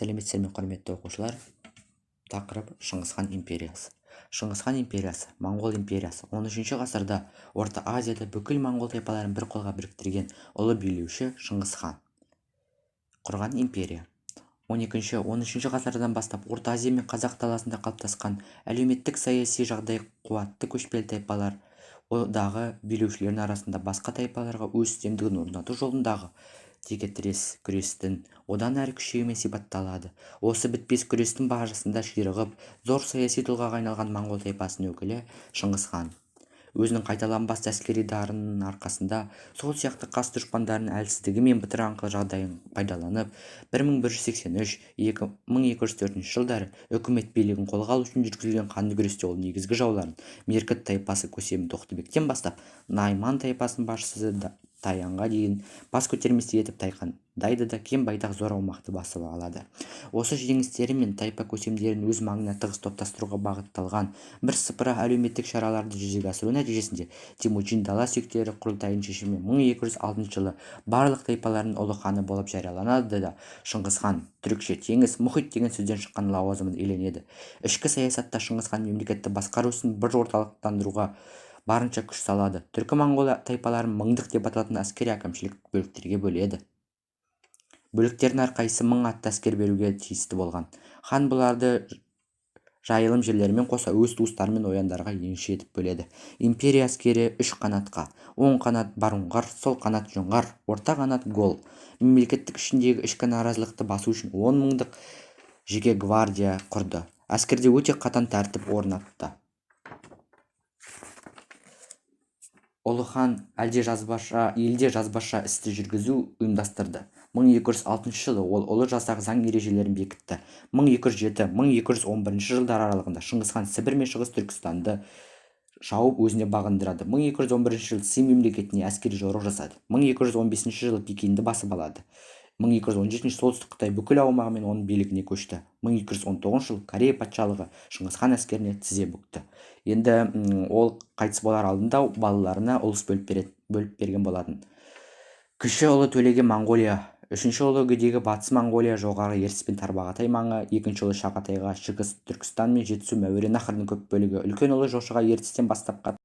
Сәлеметсіздер ме, құрметті оқушылар? Тақырып Шыңғысхан империясы. Шыңғысхан империясы, Моңғол империясы 13 ғасырда Орта Азияда бүкіл моңғол тайпаларын бір қолға біріктірген ұлы билеуші Шыңғысхан құрған империя. 12-13 ғасырдан бастап Орта Азия мен Қазақ даласында қалыптасқан әлеуметтік саяси жағдай қуатты көшпелі тайпалар одағы билеушілердің арасында басқа тайпаларға өз үстемдігін орнату жолындағы текетірес күрестің одан әрі күшеюімен сипатталады. Осы бітпес күрестің барысында ширығып, зор саяси тұлғаға айналған моңғол тайпасының өкілі Шыңғысхан өзінің қайталанбас әскери дарынының арқасында сол сияқты қас дұшпандарының әлсіздігі мен бытыраңқы жағдайын пайдаланып 1188-1204 жылдары үкімет билігін қолға алу үшін жүргізілген қанды күресте ол негізгі жауларын меркіт тайпасы көсемі Тоқтыбектен бастап Найман тайпасының басшысы Таянға дейін бас көтерместей етіп тайқандайды да кең байтақ зор аумақты басып алады. Осы жеңістері мен тайпа көсемдерін өз маңына тығыз топтастыруға бағытталған бірсыпыра әлеуметтік шараларды жүзеге асыру нәтижесінде Темучин дала сүйектері құрылтайының шешімімен 1206 жылы барлық тайпалардың ұлы ханы болып жарияланады да Шыңғысхан түрікше теңіз, мұхит деген сөзден шыққан лауазымын иеленеді. Ішкі саясатта Шыңғысхан мемлекетті басқару ісін бір орталықтандыруға барынша күш салады. Түркі моңғол тайпаларын мыңдық деп аталатын әскери әкімшілік бөліктерге бөледі. Бөліктердің әрқайсысы 1000 атты әскер беруге тиісті болған. Хан бұларды жайылым жерлерімен қоса өз туыстары мен ояндарға енші етіп бөледі. Империя әскері 3 қанатқа: оң қанат Баруңғар, сол қанат Жоңғар, орта қанат Гол. Мемлекеттік ішіндегі ішкі наразылықты басу үшін 10 мыңдық жеке гвардия құрды. Әскерде өте қатаң тәртіп орнатты. Ұлы хан елде жазбаша істі жүргізу ұйымдастырды. 1206 жылы ол ұлы жасақ заң ережелерін бекітті. 1207-1211 жылдар аралығында Шыңғысхан Сібір мен Шығыс Түркістанды шауып өзіне бағындырады. 1211 жылы Си мемлекетіне әскери жорық жасады. 1215 жылы Пекинді басып алады. 1217 солтүстік Қытай бүкіл аумағымен оның билігіне көшті. 1219 жылы Корея патшалығы Шыңғысхан әскеріне тізе бүкті. Енді ол қайтыс болар алдында балаларына ұлыс бөліп берген болатын. Кіші ұлы Төлеге Моңғолия, үшінші ұлы Үгедейге Батыс Моңғолия, жоғары Ертіс пен Тарбағатай маңы, екінші ұлы Шағатайға Шығыс Түркістан мен Жетісу Мәуереннахрдың көп бөлігі, үлкен ұлы Жошыға Ертістен бастапқа